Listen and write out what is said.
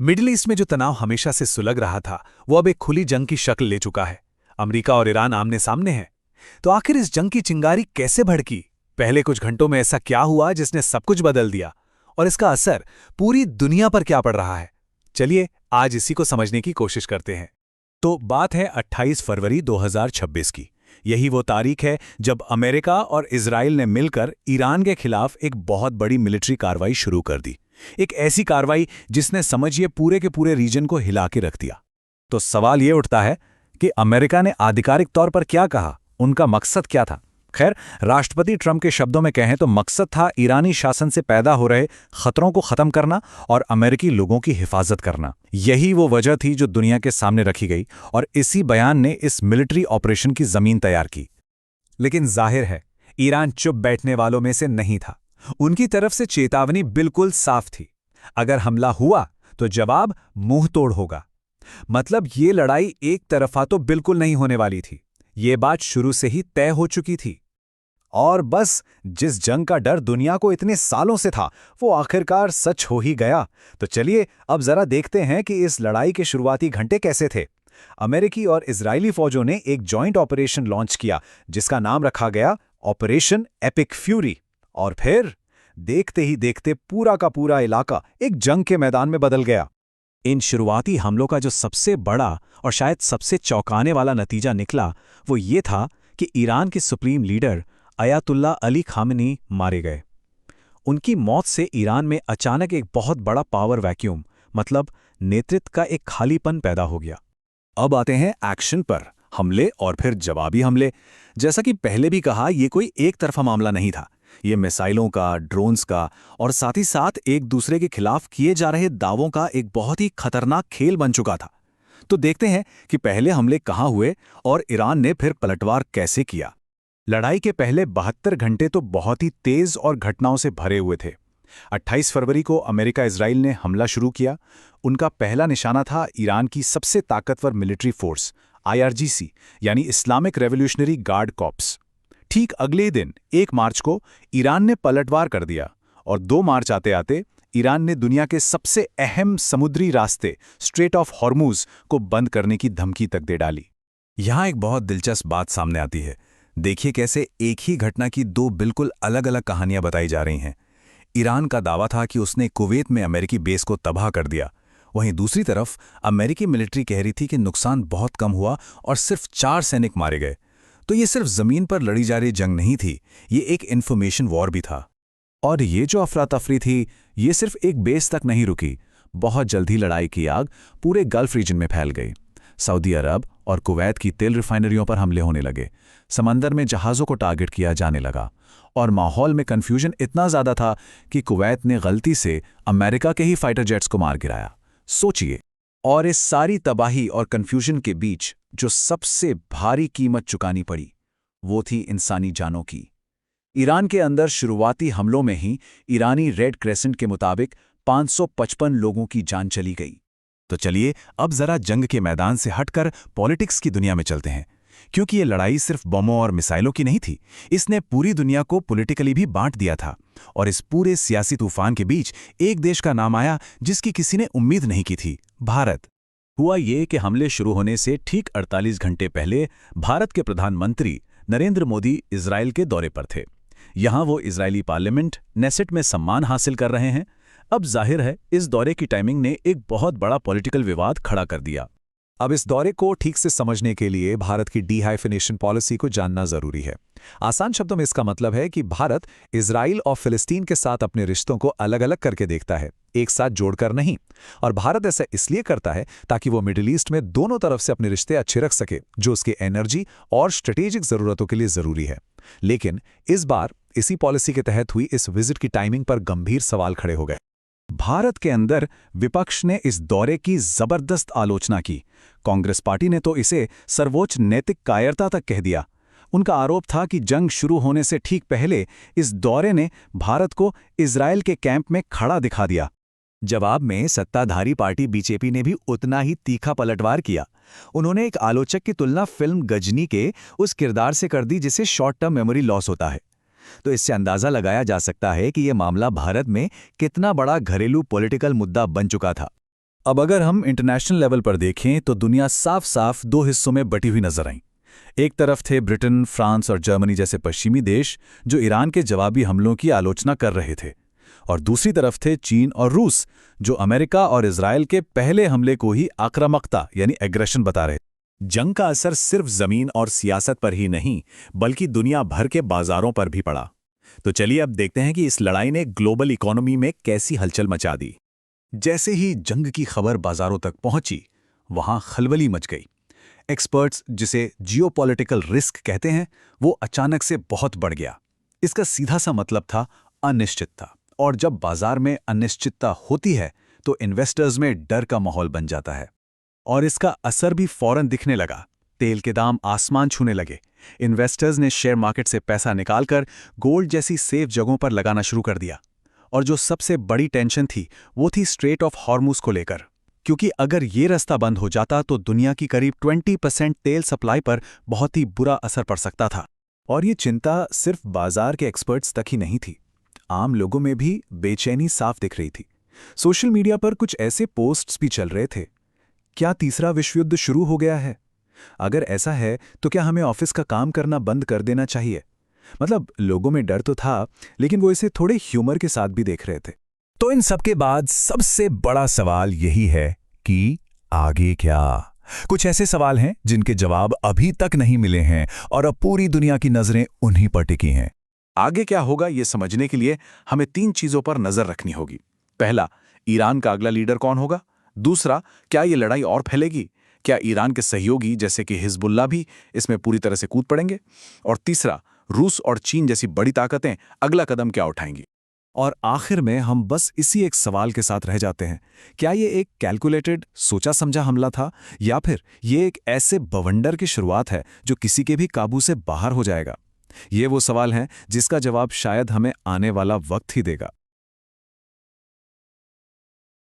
Middle east में जो तनाव हमेशा से सुलग रहा था वो अब एक खुली जंग की शक्ल ले चुका है। अमेरिका और ईरान आमने सामने हैं। तो आखिर इस जंग की चिंगारी कैसे भड़की? पहले कुछ घंटों में ऐसा क्या हुआ जिसने सब कुछ बदल दिया, और इसका असर पूरी दुनिया पर क्या पड़ रहा है? चलिए आज इसी को समझने की कोशिश करते हैं। तो बात है 28 फरवरी 2026 की। यही वो तारीख है जब अमेरिका और इजराइल ने मिलकर ईरान के खिलाफ एक बहुत बड़ी मिलिट्री कार्रवाई शुरू कर दी। एक ऐसी कार्रवाई जिसने समझिए पूरे के पूरे रीजन को हिला के रख दिया। तो सवाल ये उठता है कि अमेरिका ने आधिकारिक तौर पर क्या कहा, उनका मकसद क्या था? खैर, राष्ट्रपति ट्रंप के शब्दों में कहें तो मकसद था ईरानी शासन से पैदा हो रहे खतरों को खत्म करना और अमेरिकी लोगों की हिफाजत करना। यही वो वजह थी जो दुनिया के सामने रखी गई और इसी बयान ने इस मिलिट्री ऑपरेशन की जमीन तैयार की। लेकिन जाहिर है ईरान चुप बैठने वालों में से नहीं था। उनकी तरफ से चेतावनी बिल्कुल साफ थी। अगर हमला हुआ तो जवाब मुंह तोड़ होगा। मतलब ये लड़ाई एक तरफा तो बिल्कुल नहीं होने वाली थी। ये बात शुरू से ही तय हो चुकी थी। और बस जिस जंग का डर दुनिया को इतने सालों से था वो आखिरकार सच हो ही गया। तो चलिए अब जरा देखते हैं कि इस लड़ाई के शुरुआती घंटे कैसे थे। अमेरिकी और इजरायली फौजों ने एक जॉइंट ऑपरेशन लॉन्च किया जिसका नाम रखा गया ऑपरेशन एपिक फ्यूरी। और फिर देखते ही देखते पूरा का पूरा इलाका एक जंग के मैदान में बदल गया। इन शुरुआती हमलों का जो सबसे बड़ा और शायद सबसे चौंकाने वाला नतीजा निकला वो ये था कि ईरान के supreme leader Ayatollah Ali Khamenei मारे गए। उनकी मौत से ईरान में अचानक एक बहुत बड़ा पावर वैक्यूम, मतलब नेतृत्व का एक खालीपन पैदा हो गया। अब आते हैं एक्शन पर, हमले और फिर जवाबी हमले। जैसा कि पहले भी कहा, ये कोई एक तरफा मामला नहीं था। ये मिसाइलों का, ड्रोन्स का और साथ ही साथ एक दूसरे के खिलाफ किए जा रहे दावों का एक बहुत ही खतरनाक खेल बन चुका था। तो देखते हैं कि पहले हमले कहाँ हुए और ईरान ने फिर पलटवार कैसे किया। लड़ाई के पहले 72 घंटे तो बहुत ही तेज और घटनाओं से भरे हुए थे। 28 फरवरी को अमेरिका इजराइल ने हमला शुरू किया। उनका पहला निशाना था ईरान की सबसे ताकतवर मिलिट्री फोर्स IRGC, यानी इस्लामिक रेवोल्यूशनरी गार्ड कॉर्प्स। ठीक अगले दिन 1 मार्च को ईरान ने पलटवार कर दिया और 2 मार्च आते आते ईरान ने दुनिया के सबसे अहम समुद्री रास्ते स्ट्रेट ऑफ हॉर्मुज को बंद करने की धमकी तक दे डाली। यहाँ एक बहुत दिलचस्प बात सामने आती है। देखिए कैसे एक ही घटना की 2 बिल्कुल अलग अलग कहानियां बताई जा रही हैं। ईरान का दावा था कि उसने कुवैत में अमेरिकी बेस को तबाह कर दिया। वहीं दूसरी तरफ अमेरिकी मिलिट्री कह रही थी कि नुकसान बहुत कम हुआ और सिर्फ 4 सैनिक मारे गए। तो ये सिर्फ जमीन पर लड़ी जा रही जंग नहीं थी, ये एक इन्फॉर्मेशन वॉर भी था। और ये जो अफरा तफरी थी, ये सिर्फ एक बेस तक नहीं रुकी। बहुत जल्द ही लड़ाई की आग पूरे गल्फ रीजन में फैल गई। सऊदी अरब और कुवैत की तेल रिफाइनरियों पर हमले होने लगे। समंदर में जहाज़ों को टारगेट किया जाने लगा और माहौल में कन्फ्यूजन इतना ज़्यादा था कि कुवैत ने गलती से अमेरिका के ही फाइटर जेट्स को मार गिराया। सोचिए। और इस सारी तबाही और कन्फ्यूजन के बीच जो सबसे भारी कीमत चुकानी पड़ी वो थी इंसानी जानों की। ईरान के अंदर शुरुआती हमलों में ही ईरानी रेड क्रेसेंट के मुताबिक 555 लोगों की जान चली गई। तो चलिए अब जरा जंग के मैदान से हटकर पॉलिटिक्स की दुनिया में चलते हैं, क्योंकि ये लड़ाई सिर्फ बमों और मिसाइलों की नहीं थी। इसने पूरी दुनिया को पॉलिटिकली भी बांट दिया था। और इस पूरे सियासी तूफान के बीच एक देश का नाम आया जिसकी किसी ने उम्मीद नहीं की थी, भारत। हुआ ये कि हमले शुरू होने से ठीक 48 घंटे पहले भारत के प्रधानमंत्री नरेंद्र मोदी इजराइल के दौरे पर थे। यहां वो इजरायली पार्लियामेंट नेसेट में सम्मान हासिल कर रहे हैं। अब जाहिर है इस दौरे की टाइमिंग ने एक बहुत बड़ा पॉलिटिकल विवाद खड़ा कर दिया। अब इस दौरे को ठीक से समझने के लिए भारत की डीहाइफिनेशन पॉलिसी को जानना जरूरी है। आसान शब्दों में इसका मतलब है कि भारत इजराइल और फिलिस्तीन के साथ अपने रिश्तों को अलग अलग करके देखता है, एक साथ जोड़कर नहीं। और भारत ऐसा इसलिए करता है ताकि वो मिडिल ईस्ट में दोनों तरफ से अपने रिश्ते अच्छे रख सके, जो उसके एनर्जी और स्ट्रेटेजिक जरूरतों के लिए जरूरी है। लेकिन इस बार इसी पॉलिसी के तहत हुई इस विजिट की टाइमिंग पर गंभीर सवाल खड़े हो गए। भारत के अंदर विपक्ष ने इस दौरे की जबरदस्त आलोचना की। कांग्रेस पार्टी ने तो इसे सर्वोच्च नैतिक कायरता तक कह दिया। उनका आरोप था कि जंग शुरू होने से ठीक पहले इस दौरे ने भारत को इजराइल के कैंप में खड़ा दिखा दिया। जवाब में सत्ताधारी पार्टी बीजेपी ने भी उतना ही तीखा पलटवार किया। उन्होंने एक आलोचक की तुलना फिल्म गजनी के उस किरदार से कर दी जिसे शॉर्ट टर्म मेमोरी लॉस होता है। तो इससे अंदाजा लगाया जा सकता है कि यह मामला भारत में कितना बड़ा घरेलू पॉलिटिकल मुद्दा बन चुका था। अब अगर हम इंटरनेशनल लेवल पर देखें तो दुनिया साफ साफ दो हिस्सों में बटी हुई नजर आई। एक तरफ थे ब्रिटेन, फ्रांस और जर्मनी जैसे पश्चिमी देश जो ईरान के जवाबी हमलों की आलोचना कर रहे थे, और दूसरी तरफ थे चीन और रूस जो अमेरिका और इजराइल के पहले हमले को ही आक्रामकता यानी एग्रेशन बता रहे। जंग का असर सिर्फ जमीन और सियासत पर ही नहीं बल्कि दुनिया भर के बाजारों पर भी पड़ा। तो चलिए अब देखते हैं कि इस लड़ाई ने ग्लोबल इकोनॉमी में कैसी हलचल मचा दी। जैसे ही जंग की खबर बाजारों तक पहुंची, वहां खलबली मच गई। एक्सपर्ट्स जिसे जियोपॉलिटिकल रिस्क कहते हैं, वो अचानक से बहुत बढ़ गया। इसका सीधा सा मतलब था अनिश्चितता, और जब बाजार में अनिश्चितता होती है तो इन्वेस्टर्स में डर का माहौल बन जाता है। और इसका असर भी फौरन दिखने लगा। तेल के दाम आसमान छूने लगे। इन्वेस्टर्स ने शेयर मार्केट से पैसा निकालकर गोल्ड जैसी सेफ जगहों पर लगाना शुरू कर दिया। और जो सबसे बड़ी टेंशन थी वो थी स्ट्रेट ऑफ हॉर्मुज को लेकर, क्योंकि अगर ये रास्ता बंद हो जाता तो दुनिया की करीब 20% तेल सप्लाई पर बहुत ही बुरा असर पड़ सकता था। और ये चिंता सिर्फ बाजार के एक्सपर्ट्स तक ही नहीं थी, आम लोगों में भी बेचैनी साफ दिख रही थी। सोशल मीडिया पर कुछ ऐसे पोस्ट्स भी चल रहे थे, क्या तीसरा विश्व युद्ध शुरू हो गया है? अगर ऐसा है तो क्या हमें ऑफिस का काम करना बंद कर देना चाहिए? मतलब लोगों में डर तो था, लेकिन वो इसे थोड़े ह्यूमर के साथ भी देख रहे थे। तो इन सब के बाद सबसे बड़ा सवाल यही है कि आगे क्या? कुछ ऐसे सवाल हैं जिनके जवाब अभी तक नहीं मिले हैं और अब पूरी दुनिया की नजरें उन्हीं पर टिकी हैं। आगे क्या होगा ये समझने के लिए हमें 3 चीजों पर नजर रखनी होगी। पहला, ईरान का अगला लीडर कौन होगा? दूसरा, क्या ये लड़ाई और फैलेगी? क्या ईरान के सहयोगी जैसे कि हिजबुल्लाह भी इसमें पूरी तरह से कूद पड़ेंगे? और तीसरा, रूस और चीन जैसी बड़ी ताकतें अगला कदम क्या उठाएंगी? और आखिर में हम बस इसी एक सवाल के साथ रह जाते हैं, क्या ये एक कैलकुलेटेड, सोचा समझा हमला था, या फिर ये एक ऐसे बवंडर की शुरुआत है जो किसी के भी काबू से बाहर हो जाएगा? ये वो सवाल है जिसका जवाब शायद हमें आने वाला वक्त ही देगा।